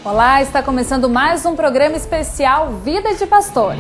Olá, está começando mais um programa especial Vida de Pastor.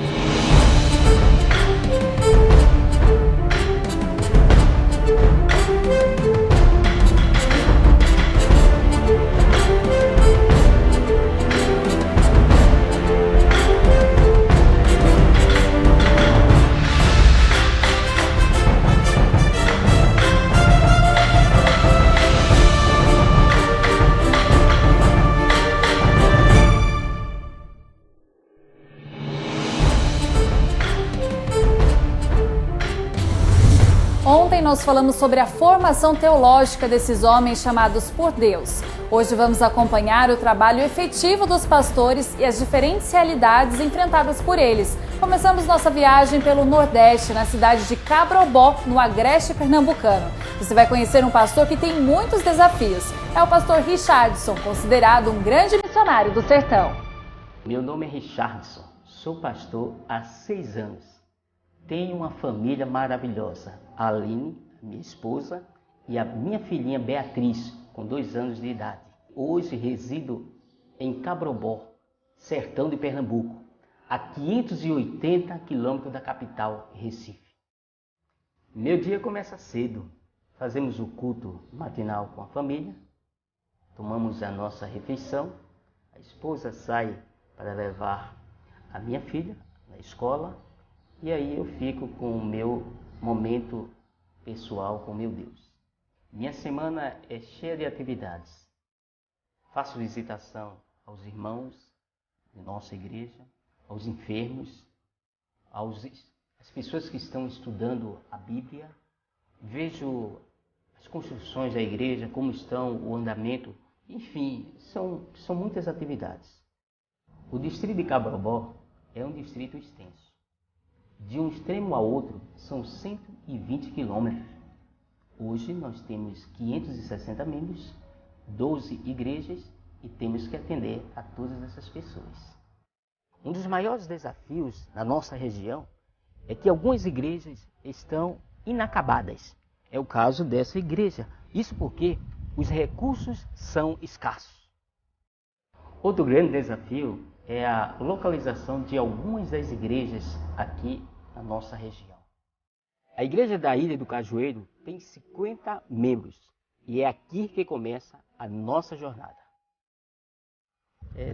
Ontem nós falamos sobre a formação teológica desses homens chamados por Deus. Hoje vamos acompanhar o trabalho efetivo dos pastores e as diferentes realidades enfrentadas por eles. Começamos nossa viagem pelo Nordeste, na cidade de Cabrobó, no Agreste Pernambucano. Você vai conhecer um pastor que tem muitos desafios. É o pastor Richardson, considerado um grande missionário do sertão. Meu nome é Richardson, sou pastor há 6 anos. Tenho uma família maravilhosa, a Aline, minha esposa, e a minha filhinha Beatriz, com 2 anos de idade. Hoje resido em Cabrobó, sertão de Pernambuco, a 580 quilômetros da capital, Recife. Meu dia começa cedo. Fazemos o culto matinal com a família, tomamos a nossa refeição, a esposa sai para levar a minha filha na escola, e aí eu fico com o meu momento pessoal com meu Deus. Minha semana é cheia de atividades. Faço visitação aos irmãos de nossa igreja, aos enfermos, às pessoas que estão estudando a Bíblia. Vejo as construções da igreja, como estão, o andamento. Enfim, são muitas atividades. O distrito de Cabrobó é um distrito extenso. De um extremo ao outro são 120 quilômetros. Hoje nós temos 560 membros, 12 igrejas e temos que atender a todas essas pessoas. Um dos maiores desafios na nossa região é que algumas igrejas estão inacabadas. É o caso dessa igreja. Isso porque os recursos são escassos. Outro grande desafio é a localização de algumas das igrejas aqui na nossa região. A igreja da Ilha do Cajueiro tem 50 membros e é aqui que começa a nossa jornada.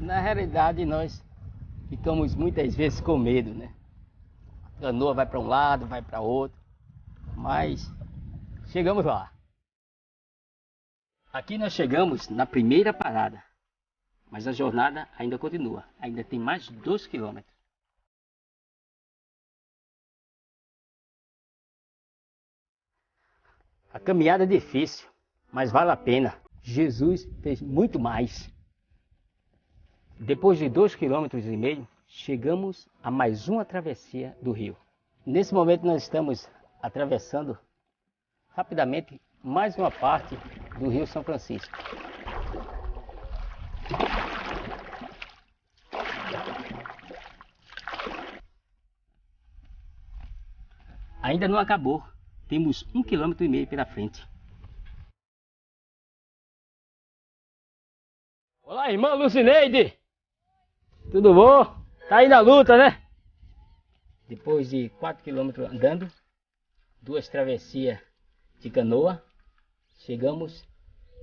Na realidade, nós ficamos muitas vezes com medo, né? A canoa vai para um lado, vai para outro, mas chegamos lá. Aqui nós chegamos na primeira parada. Mas a jornada ainda continua, ainda tem mais de 2 quilômetros. A caminhada é difícil, mas vale a pena. Jesus fez muito mais. Depois de 2,5 km, chegamos a mais uma travessia do rio. Nesse momento nós estamos atravessando rapidamente mais uma parte do Rio São Francisco. Ainda não acabou, temos 1,5 km pela frente. Olá, irmã Lucineide! Tudo bom? Tá aí na luta, né? Depois de 4 km andando, 2 travessias de canoa, chegamos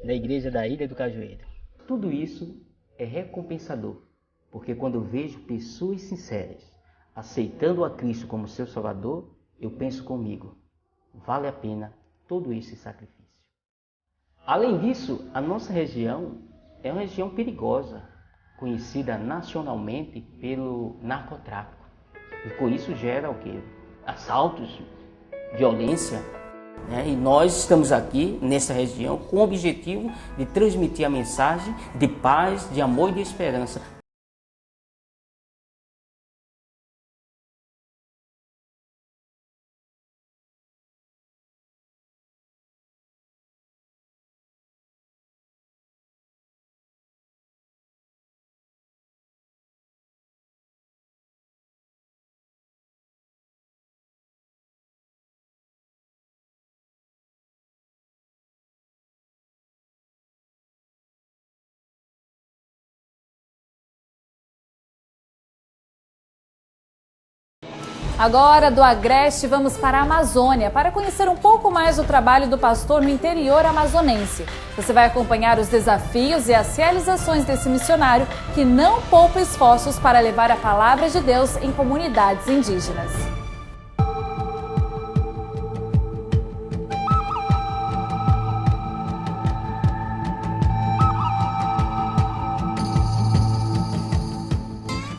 na igreja da Ilha do Cajueiro. Tudo isso é recompensador, porque quando vejo pessoas sinceras aceitando a Cristo como seu Salvador, eu penso comigo, vale a pena todo esse sacrifício. Além disso, a nossa região é uma região perigosa, conhecida nacionalmente pelo narcotráfico. E com isso gera o quê? Assaltos, violência. E nós estamos aqui nessa região com o objetivo de transmitir a mensagem de paz, de amor e de esperança. Agora, do Agreste, vamos para a Amazônia para conhecer um pouco mais do trabalho do pastor no interior amazonense. Você vai acompanhar os desafios e as realizações desse missionário que não poupa esforços para levar a palavra de Deus em comunidades indígenas.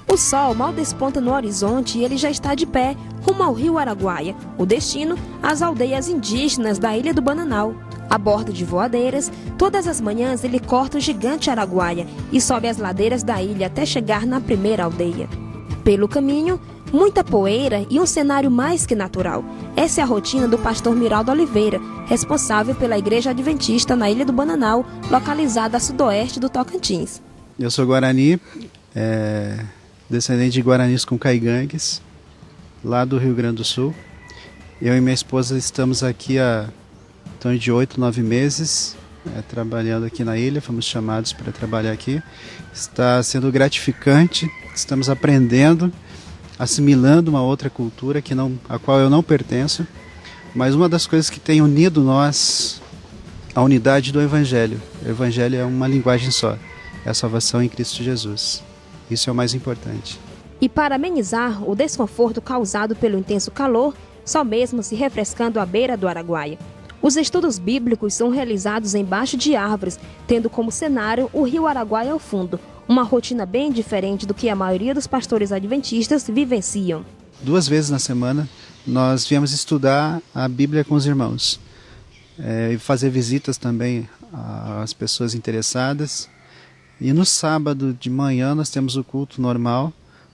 O sol mal desponta no horizonte e ele já está de pé, rumo ao rio Araguaia. O destino, as aldeias indígenas da Ilha do Bananal. A bordo de voadeiras, todas as manhãs ele corta o gigante Araguaia e sobe as ladeiras da ilha até chegar na primeira aldeia. Pelo caminho, muita poeira e um cenário mais que natural. Essa é a rotina do pastor Miraldo Oliveira, responsável pela Igreja Adventista na Ilha do Bananal, localizada a sudoeste do Tocantins. Eu sou Guarani, descendente de Guaranis com Caigangues, lá do Rio Grande do Sul. Eu e minha esposa estamos aqui há torno de 8, 9 meses, trabalhando aqui na ilha, fomos chamados para trabalhar aqui. Está sendo gratificante, estamos aprendendo, assimilando uma outra cultura a qual eu não pertenço, mas uma das coisas que tem unido nós, a unidade do Evangelho. O Evangelho é uma linguagem só, é a salvação em Cristo Jesus. Isso é o mais importante. E para amenizar o desconforto causado pelo intenso calor, só mesmo se refrescando à beira do Araguaia. Os estudos bíblicos são realizados embaixo de árvores, tendo como cenário o rio Araguaia ao fundo. Uma rotina bem diferente do que a maioria dos pastores adventistas vivenciam. 2 vezes na semana nós viemos estudar a Bíblia com os irmãos. E fazer visitas também às pessoas interessadas. E no sábado de manhã nós temos o culto normal.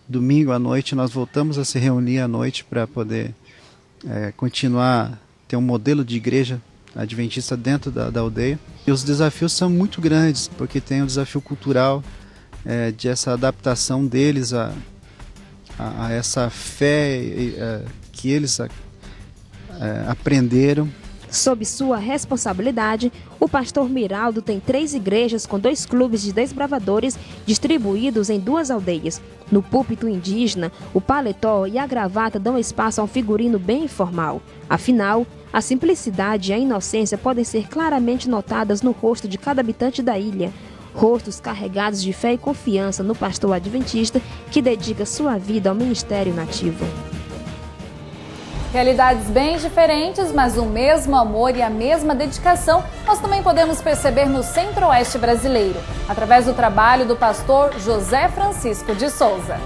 Domingo à noite nós voltamos a se reunir à noite para poder continuar, ter um modelo de igreja adventista dentro da aldeia. E os desafios são muito grandes, porque tem o desafio cultural, de essa adaptação deles a essa fé que eles aprenderam. Sob sua responsabilidade, o pastor Miraldo tem 3 igrejas com 2 clubes de desbravadores distribuídos em 2 aldeias. No púlpito indígena, o paletó e a gravata dão espaço a um figurino bem informal. Afinal, a simplicidade e a inocência podem ser claramente notadas no rosto de cada habitante da ilha. Rostos carregados de fé e confiança no pastor adventista que dedica sua vida ao ministério nativo. Realidades bem diferentes, mas o mesmo amor e a mesma dedicação nós também podemos perceber no Centro-Oeste brasileiro, através do trabalho do pastor José Francisco de Souza.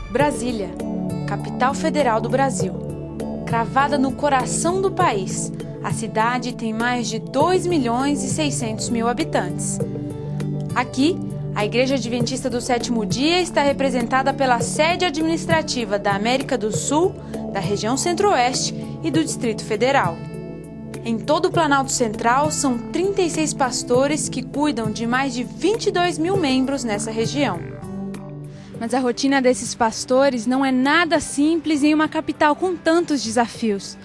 Brasília, capital federal do Brasil. Cravada no coração do país, a cidade tem mais de 2.600.000 habitantes. Aqui, a Igreja Adventista do Sétimo Dia está representada pela sede administrativa da América do Sul, da região Centro-Oeste e do Distrito Federal. Em todo o Planalto Central, são 36 pastores que cuidam de mais de 22.000 membros nessa região. Mas a rotina desses pastores não é nada simples em uma capital com tantos desafios.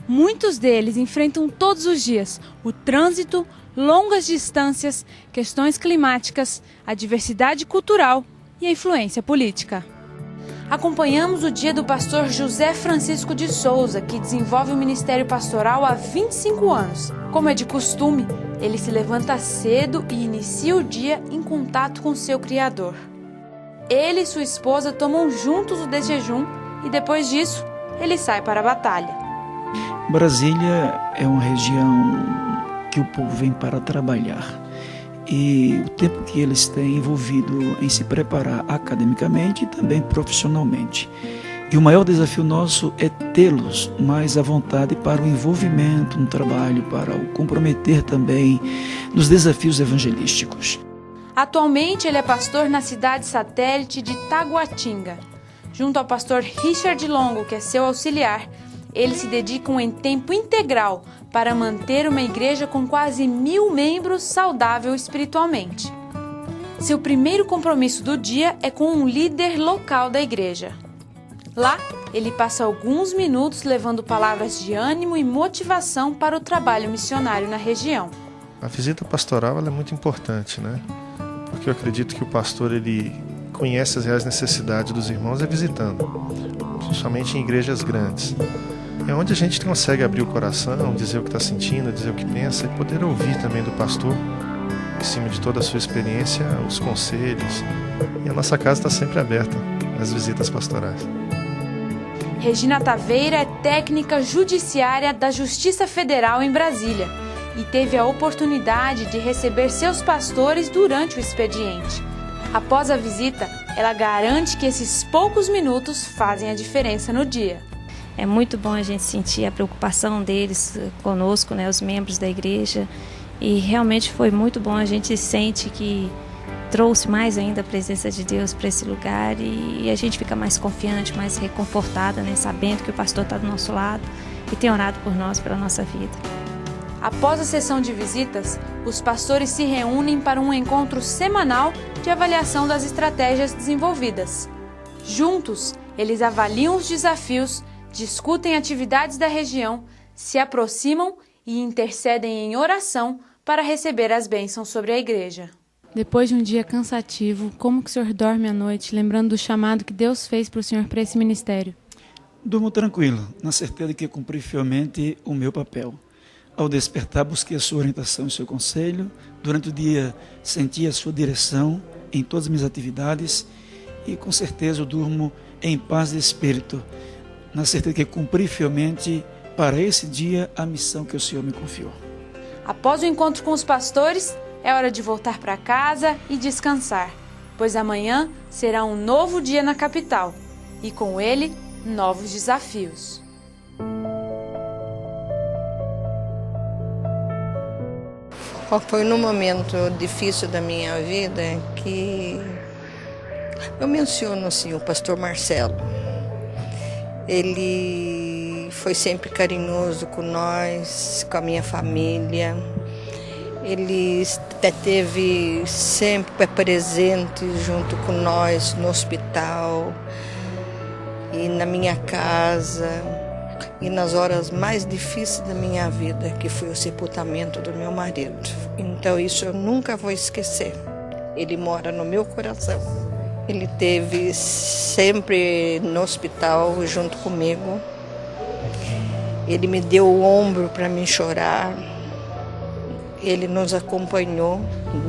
Muitos deles enfrentam todos os dias o trânsito, longas distâncias, questões climáticas, a diversidade cultural e a influência política. Acompanhamos o dia do pastor José Francisco de Souza, que desenvolve o ministério pastoral há 25 anos. Como é de costume, ele se levanta cedo e inicia o dia em contato com seu Criador. Ele e sua esposa tomam juntos o desjejum e depois disso, ele sai para a batalha. Brasília é uma região que o povo vem para trabalhar. E o tempo que eles têm envolvido em se preparar academicamente e também profissionalmente. E o maior desafio nosso é tê-los mais à vontade para o envolvimento no trabalho, para o comprometer também nos desafios evangelísticos. Atualmente ele é pastor na cidade satélite de Taguatinga. Junto ao pastor Richard Longo, que é seu auxiliar, eles se dedicam em tempo integral para manter uma igreja com quase 1.000 membros saudável espiritualmente. Seu primeiro compromisso do dia é com um líder local da igreja. Lá, ele passa alguns minutos levando palavras de ânimo e motivação para o trabalho missionário na região. A visita pastoral ela é muito importante, né? Porque eu acredito que o pastor, ele conhece as reais necessidades dos irmãos é visitando, principalmente em igrejas grandes. É onde a gente consegue abrir o coração, dizer o que está sentindo, dizer o que pensa e poder ouvir também do pastor, em cima de toda a sua experiência, os conselhos. E a nossa casa está sempre aberta às visitas pastorais. Regina Taveira é técnica judiciária da Justiça Federal em Brasília e teve a oportunidade de receber seus pastores durante o expediente. Após a visita, ela garante que esses poucos minutos fazem a diferença no dia. É muito bom a gente sentir a preocupação deles conosco, né, os membros da igreja, e realmente foi muito bom. A gente sente que trouxe mais ainda a presença de Deus para esse lugar e a gente fica mais confiante, mais reconfortada, né, sabendo que o pastor está do nosso lado e tem orado por nós, pela nossa vida. Após a sessão de visitas, os pastores se reúnem para um encontro semanal de avaliação das estratégias desenvolvidas. Juntos, eles avaliam os desafios, discutem atividades da região, se aproximam e intercedem em oração para receber as bênçãos sobre a igreja. Depois de um dia cansativo, como que o senhor dorme à noite, lembrando do chamado que Deus fez para o senhor para esse ministério? Durmo tranquilo, na certeza de que cumpri fielmente o meu papel. Ao despertar, busquei a sua orientação e o seu conselho. Durante o dia, senti a sua direção em todas as minhas atividades e, com certeza, eu durmo em paz de espírito, na certeza de que cumpri fielmente para esse dia a missão que o Senhor me confiou. Após o encontro com os pastores, é hora de voltar para casa e descansar, pois amanhã será um novo dia na capital e, com ele, novos desafios. Foi num momento difícil da minha vida que eu menciono assim, o pastor Marcelo. Ele foi sempre carinhoso com nós, com a minha família. Ele esteve sempre presente junto com nós no hospital e na minha casa e nas horas mais difíceis da minha vida, que foi o sepultamento do meu marido. Então isso eu nunca vou esquecer. Ele mora no meu coração. Ele esteve sempre no hospital junto comigo. Ele me deu o ombro para me chorar. Ele nos acompanhou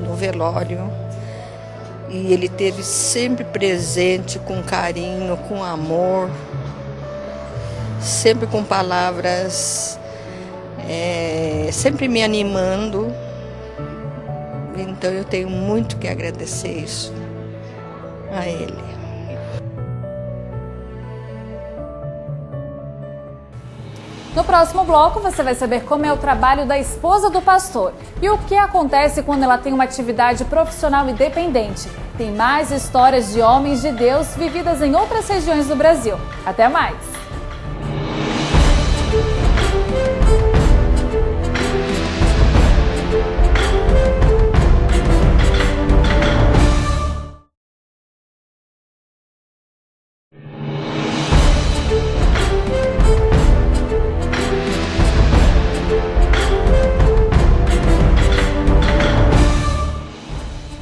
no velório. E ele esteve sempre presente, com carinho, com amor. Sempre com palavras, sempre me animando. Então eu tenho muito que agradecer isso a ele. No próximo bloco você vai saber como é o trabalho da esposa do pastor e o que acontece quando ela tem uma atividade profissional independente. Tem mais histórias de homens de Deus vividas em outras regiões do Brasil. Até mais!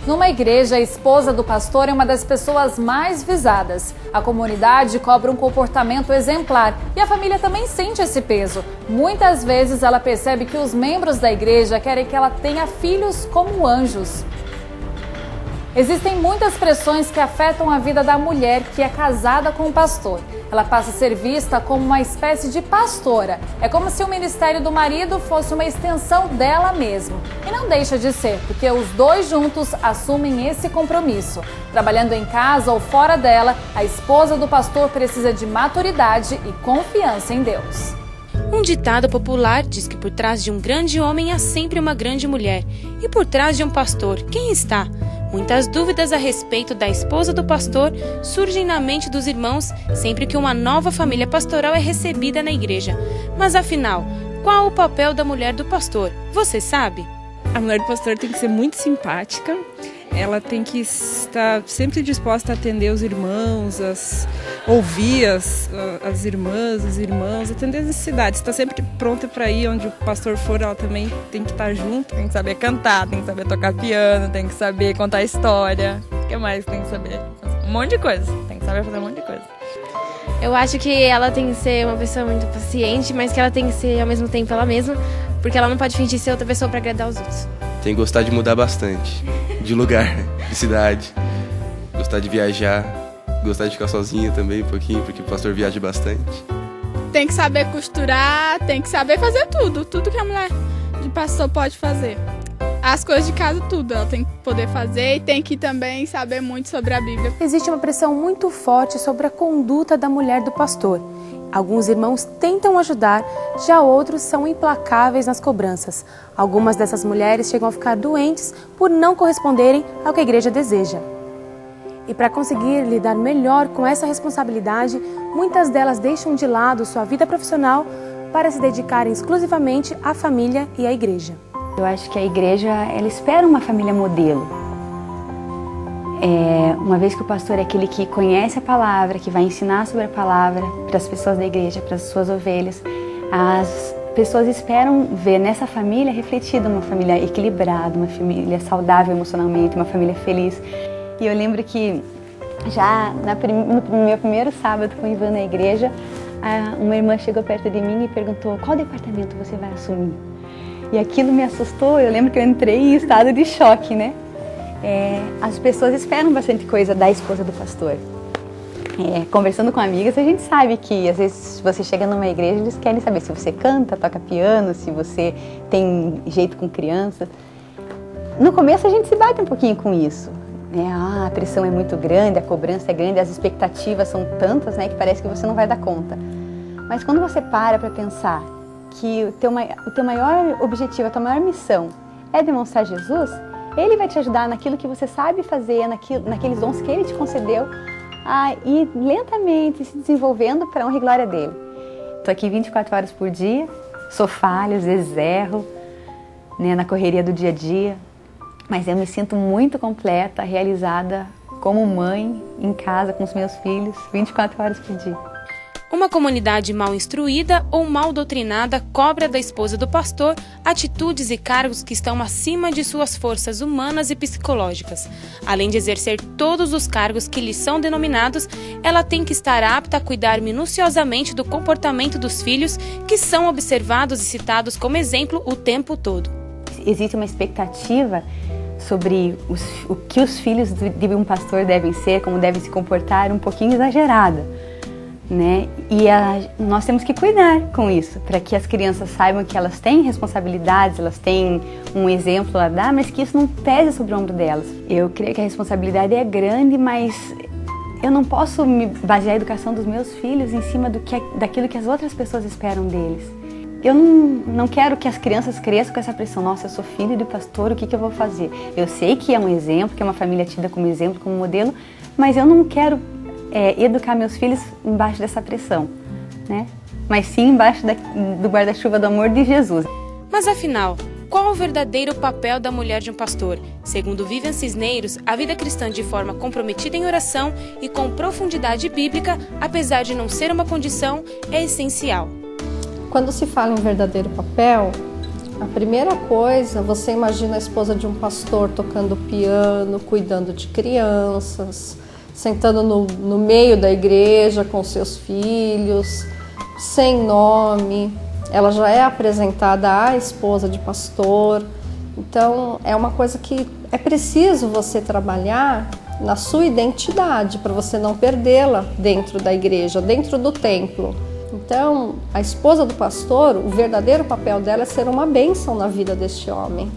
Numa igreja, a esposa do pastor é uma das pessoas mais visadas. A comunidade cobra um comportamento exemplar e a família também sente esse peso. Muitas vezes ela percebe que os membros da igreja querem que ela tenha filhos como anjos. Existem muitas pressões que afetam a vida da mulher que é casada com o pastor. Ela passa a ser vista como uma espécie de pastora. É como se o ministério do marido fosse uma extensão dela mesma. E não deixa de ser, porque os dois juntos assumem esse compromisso. Trabalhando em casa ou fora dela, a esposa do pastor precisa de maturidade e confiança em Deus. Um ditado popular diz que por trás de um grande homem há sempre uma grande mulher. E por trás de um pastor, quem está? Muitas dúvidas a respeito da esposa do pastor surgem na mente dos irmãos sempre que uma nova família pastoral é recebida na igreja. Mas afinal, qual o papel da mulher do pastor? Você sabe? A mulher do pastor tem que ser muito simpática, ela tem que estar sempre disposta a atender os irmãos, ouvir as irmãs, os irmãos, atender as necessidades. Está sempre pronta para ir onde o pastor for, ela também tem que estar junto, tem que saber cantar, tem que saber tocar piano, tem que saber contar história. O que mais tem que saber? Um monte de coisa. Tem que saber fazer um monte de coisa. Eu acho que ela tem que ser uma pessoa muito paciente, mas que ela tem que ser ao mesmo tempo ela mesma, porque ela não pode fingir ser outra pessoa para agradar os outros. Tem que gostar de mudar bastante, de lugar, de cidade, gostar de viajar, gostar de ficar sozinha também um pouquinho, porque o pastor viaja bastante. Tem que saber costurar, tem que saber fazer tudo que a mulher de pastor pode fazer. As coisas de casa, tudo, ela tem que poder fazer e tem que também saber muito sobre a Bíblia. Existe uma pressão muito forte sobre a conduta da mulher do pastor. Alguns irmãos tentam ajudar, já outros são implacáveis nas cobranças. Algumas dessas mulheres chegam a ficar doentes por não corresponderem ao que a igreja deseja. E para conseguir lidar melhor com essa responsabilidade, muitas delas deixam de lado sua vida profissional para se dedicarem exclusivamente à família e à igreja. Eu acho que a igreja, ela espera uma família modelo. Uma vez que o pastor é aquele que conhece a palavra, que vai ensinar sobre a palavra para as pessoas da igreja, para as suas ovelhas, as pessoas esperam ver nessa família refletida uma família equilibrada, uma família saudável emocionalmente, uma família feliz. E eu lembro que já no meu primeiro sábado com o Ivan na igreja, uma irmã chegou perto de mim e perguntou: qual departamento você vai assumir? E aquilo me assustou, eu lembro que eu entrei em estado de choque, né? As pessoas esperam bastante coisa da esposa do pastor. Conversando com amigas, a gente sabe que às vezes você chega numa igreja, eles querem saber se você canta, toca piano, se você tem jeito com criança. No começo a gente se bate um pouquinho com isso. A pressão é muito grande, a cobrança é grande, as expectativas são tantas, né, que parece que você não vai dar conta. Mas quando você para pensar que o teu maior objetivo, a tua maior missão é demonstrar Jesus, Ele vai te ajudar naquilo que você sabe fazer, naqueles dons que Ele te concedeu, a ir lentamente se desenvolvendo para a honra e glória dEle. Estou aqui 24 horas por dia, sou falha, às vezes erro, né, na correria do dia a dia, mas eu me sinto muito completa, realizada como mãe, em casa, com os meus filhos, 24 horas por dia. Uma comunidade mal instruída ou mal doutrinada cobra da esposa do pastor atitudes e cargos que estão acima de suas forças humanas e psicológicas. Além de exercer todos os cargos que lhe são denominados, ela tem que estar apta a cuidar minuciosamente do comportamento dos filhos, que são observados e citados como exemplo o tempo todo. Existe uma expectativa sobre o que os filhos de um pastor devem ser, como devem se comportar, um pouquinho exagerada, né? E nós temos que cuidar com isso, para que as crianças saibam que elas têm responsabilidades, elas têm um exemplo a dar, mas que isso não pese sobre o ombro delas. Eu creio que a responsabilidade é grande, mas eu não posso me basear a educação dos meus filhos em cima daquilo que as outras pessoas esperam deles. Eu não quero que as crianças cresçam com essa pressão. Nossa, eu sou filho de pastor, o que eu vou fazer? Eu sei que é um exemplo, que é uma família tida como exemplo, como modelo, mas eu não quero educar meus filhos embaixo dessa pressão, né? Mas sim embaixo do guarda-chuva do amor de Jesus. Mas afinal, qual o verdadeiro papel da mulher de um pastor? Segundo Vivian Cisneiros, a vida cristã de forma comprometida em oração e com profundidade bíblica, apesar de não ser uma condição, é essencial. Quando se fala em verdadeiro papel, a primeira coisa, você imagina a esposa de um pastor tocando piano, cuidando de crianças, sentando no meio da igreja com seus filhos, sem nome. Ela já é apresentada à esposa de pastor. Então, é uma coisa que é preciso você trabalhar na sua identidade, para você não perdê-la dentro da igreja, dentro do templo. Então, a esposa do pastor, o verdadeiro papel dela é ser uma bênção na vida deste homem,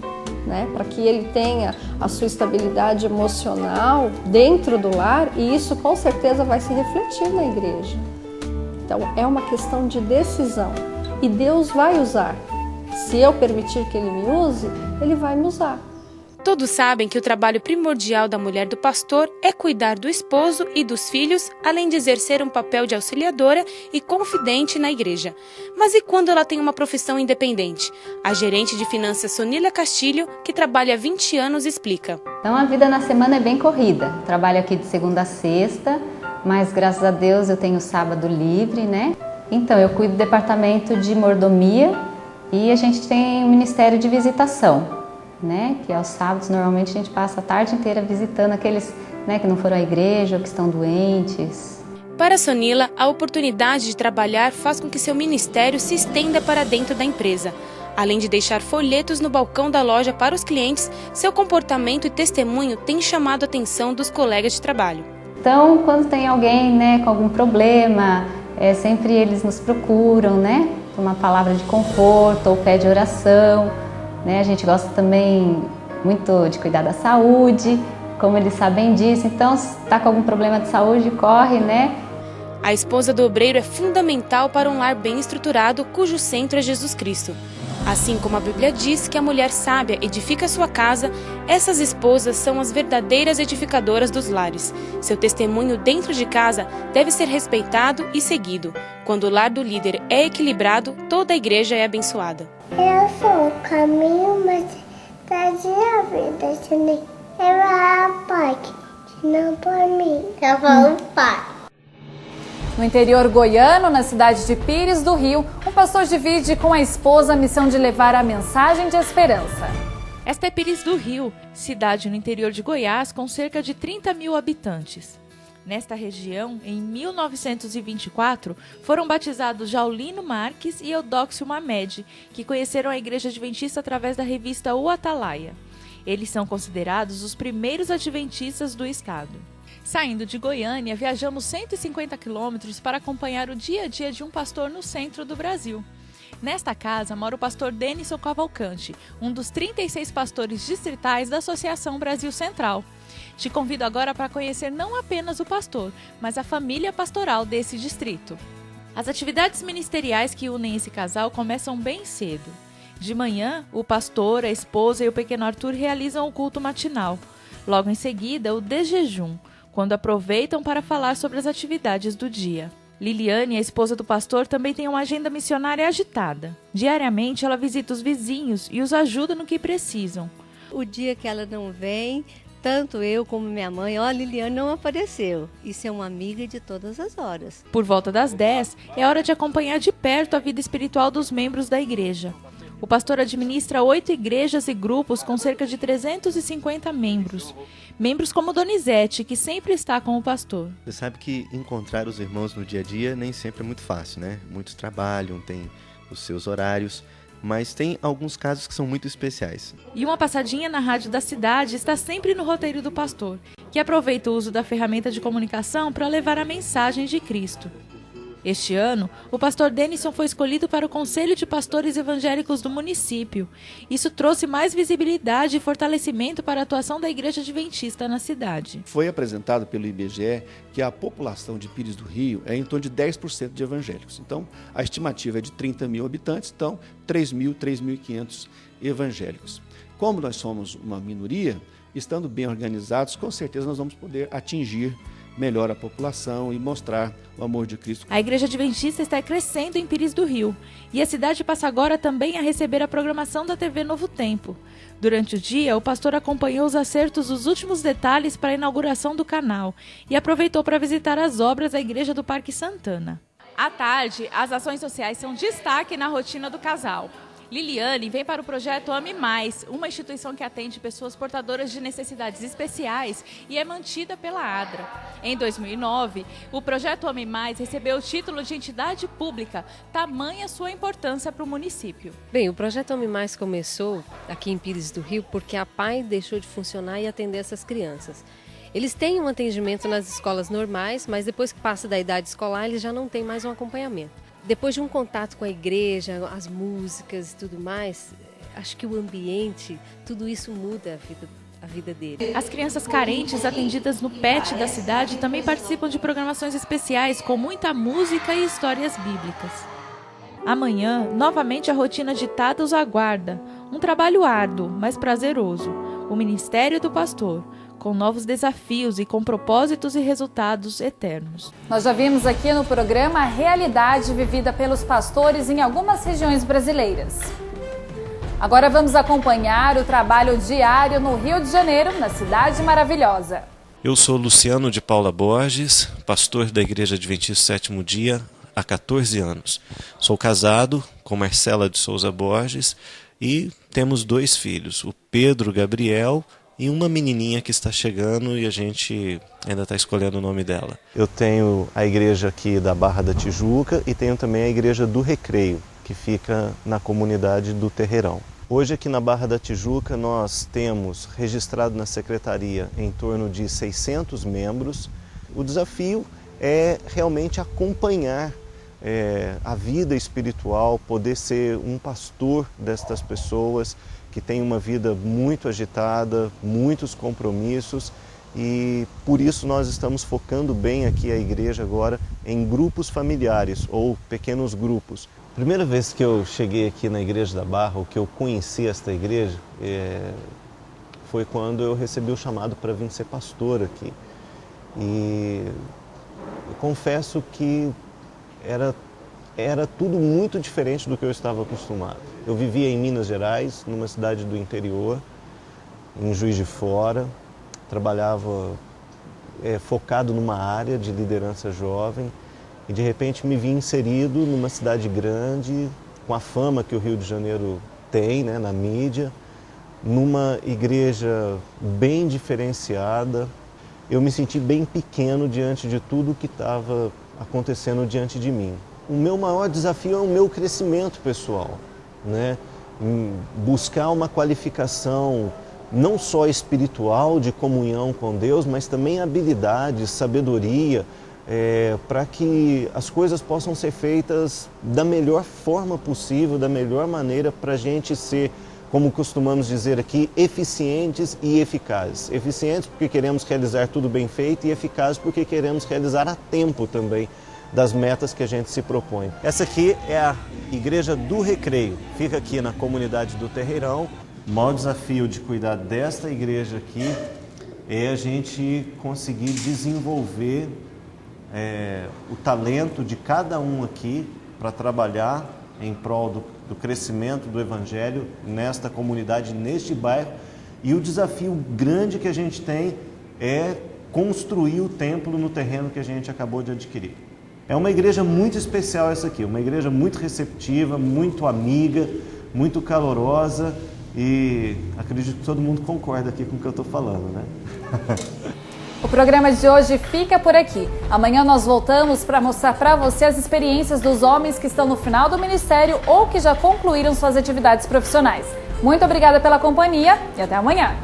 né? Para que ele tenha a sua estabilidade emocional dentro do lar, e isso com certeza vai se refletir na igreja. Então, é uma questão de decisão, e Deus vai usar. Se eu permitir que Ele me use, Ele vai me usar. Todos sabem que o trabalho primordial da mulher do pastor é cuidar do esposo e dos filhos, além de exercer um papel de auxiliadora e confidente na igreja. Mas e quando ela tem uma profissão independente? A gerente de finanças Sonília Castilho, que trabalha há 20 anos, explica. Então a vida na semana é bem corrida. Trabalho aqui de segunda a sexta, mas graças a Deus eu tenho sábado livre, né? Então eu cuido do departamento de mordomia e a gente tem um ministério de visitação, né? Que aos sábados normalmente a gente passa a tarde inteira visitando aqueles né, que não foram à igreja ou que estão doentes. Para Sonila, a oportunidade de trabalhar faz com que seu ministério se estenda para dentro da empresa. Além de deixar folhetos no balcão da loja para os clientes, seu comportamento e testemunho têm chamado a atenção dos colegas de trabalho. Então, quando tem alguém, né, com algum problema, sempre eles nos procuram, né, uma palavra de conforto ou pede oração, né? A gente gosta também muito de cuidar da saúde, como eles sabem disso. Então, se está com algum problema de saúde, corre, né? A esposa do obreiro é fundamental para um lar bem estruturado, cujo centro é Jesus Cristo. Assim como a Bíblia diz que a mulher sábia edifica sua casa, essas esposas são as verdadeiras edificadoras dos lares. Seu testemunho dentro de casa deve ser respeitado e seguido. Quando o lar do líder é equilibrado, toda a igreja é abençoada. Eu sou o caminho, mas traz a vida, se nem eu a pai, se não por mim, eu vou o pai. No interior goiano, na cidade de Pires do Rio, um pastor divide com a esposa a missão de levar a mensagem de esperança. Esta é Pires do Rio, cidade no interior de Goiás com cerca de 30 mil habitantes. Nesta região, em 1924, foram batizados Jaulino Marques e Eudóxio Mamed, que conheceram a Igreja Adventista através da revista O Atalaia. Eles são considerados os primeiros adventistas do estado. Saindo de Goiânia, viajamos 150 quilômetros para acompanhar o dia a dia de um pastor no centro do Brasil. Nesta casa mora o pastor Denison Cavalcante, um dos 36 pastores distritais da Associação Brasil Central. Te convido agora para conhecer não apenas o pastor, mas a família pastoral desse distrito. As atividades ministeriais que unem esse casal começam bem cedo. De manhã, o pastor, a esposa e o pequeno Arthur realizam o culto matinal. Logo em seguida, o desjejum, quando aproveitam para falar sobre as atividades do dia. Liliane, a esposa do pastor, também tem uma agenda missionária agitada. Diariamente, ela visita os vizinhos e os ajuda no que precisam. O dia que ela não vem, tanto eu como minha mãe, a Liliane não apareceu. Isso é uma amiga de todas as horas. Por volta das 10, é hora de acompanhar de perto a vida espiritual dos membros da igreja. O pastor administra 8 igrejas e grupos com cerca de 350 membros. Membros como Donizete, que sempre está com o pastor. Você sabe que encontrar os irmãos no dia a dia nem sempre é muito fácil, né? Muitos trabalham, têm os seus horários, mas tem alguns casos que são muito especiais. E uma passadinha na rádio da cidade está sempre no roteiro do pastor, que aproveita o uso da ferramenta de comunicação para levar a mensagem de Cristo. Este ano, o pastor Denison foi escolhido para o Conselho de Pastores Evangélicos do município. Isso trouxe mais visibilidade e fortalecimento para a atuação da Igreja Adventista na cidade. Foi apresentado pelo IBGE que a população de Pires do Rio é em torno de 10% de evangélicos. Então, a estimativa é de 30 mil habitantes, então 3.500 evangélicos. Como nós somos uma minoria, estando bem organizados, com certeza nós vamos poder atingir melhor a população e mostrar o amor de Cristo. A Igreja Adventista está crescendo em Pires do Rio e a cidade passa agora também a receber a programação da TV Novo Tempo. Durante o dia, o pastor acompanhou os acertos dos últimos detalhes para a inauguração do canal e aproveitou para visitar as obras da Igreja do Parque Santana. À tarde, as ações sociais são destaque na rotina do casal. Liliane vem para o projeto Ame Mais, uma instituição que atende pessoas portadoras de necessidades especiais e é mantida pela ADRA. Em 2009, o projeto Ame Mais recebeu o título de entidade pública, tamanha sua importância para o município. Bem, o projeto Ame Mais começou aqui em Pires do Rio porque a PAI deixou de funcionar e atender essas crianças. Eles têm um atendimento nas escolas normais, mas depois que passa da idade escolar, eles já não têm mais um acompanhamento. Depois de um contato com a igreja, as músicas e tudo mais, acho que o ambiente, tudo isso muda a vida dele. As crianças carentes atendidas no PET da cidade também participam de programações especiais com muita música e histórias bíblicas. Amanhã, novamente a rotina agitada os aguarda. Um trabalho árduo, mas prazeroso. O Ministério do Pastor, com novos desafios e com propósitos e resultados eternos. Nós já vimos aqui no programa a realidade vivida pelos pastores em algumas regiões brasileiras. Agora vamos acompanhar o trabalho diário no Rio de Janeiro, na Cidade Maravilhosa. Eu sou Luciano de Paula Borges, pastor da Igreja Adventista Sétimo Dia há 14 anos. Sou casado com Marcela de Souza Borges e temos 2 filhos, o Pedro Gabriel e uma menininha que está chegando e a gente ainda está escolhendo o nome dela. Eu tenho a igreja aqui da Barra da Tijuca e tenho também a igreja do Recreio, que fica na comunidade do Terreirão. Hoje aqui na Barra da Tijuca nós temos registrado na secretaria em torno de 600 membros. O desafio é realmente acompanhar a vida espiritual, poder ser um pastor destas pessoas que têm uma vida muito agitada, muitos compromissos, e por isso nós estamos focando bem aqui a igreja agora em grupos familiares ou pequenos grupos. Primeira vez que eu cheguei aqui na Igreja da Barra, ou que eu conheci esta igreja, foi quando eu recebi o chamado para vir ser pastor aqui. E eu confesso que era tudo muito diferente do que eu estava acostumado. Eu vivia em Minas Gerais, numa cidade do interior, em Juiz de Fora, trabalhava focado numa área de liderança jovem e de repente me vi inserido numa cidade grande, com a fama que o Rio de Janeiro tem, né, na mídia, numa igreja bem diferenciada. Eu me senti bem pequeno diante de tudo que estava acontecendo diante de mim. O meu maior desafio é o meu crescimento pessoal, né? Buscar uma qualificação não só espiritual, de comunhão com Deus, mas também habilidade, sabedoria, para que as coisas possam ser feitas da melhor forma possível, da melhor maneira, para a gente ser, como costumamos dizer aqui, eficientes e eficazes. Eficientes porque queremos realizar tudo bem feito e eficazes porque queremos realizar a tempo também das metas que a gente se propõe. Essa aqui é a Igreja do Recreio, fica aqui na comunidade do Terreirão. O maior desafio de cuidar desta igreja aqui é a gente conseguir desenvolver o talento de cada um aqui para trabalhar em prol do crescimento do Evangelho nesta comunidade, neste bairro. E o desafio grande que a gente tem é construir o templo no terreno que a gente acabou de adquirir. É uma igreja muito especial essa aqui, uma igreja muito receptiva, muito amiga, muito calorosa, e acredito que todo mundo concorda aqui com o que eu estou falando, né? O programa de hoje fica por aqui. Amanhã nós voltamos para mostrar para você as experiências dos homens que estão no final do ministério ou que já concluíram suas atividades profissionais. Muito obrigada pela companhia e até amanhã.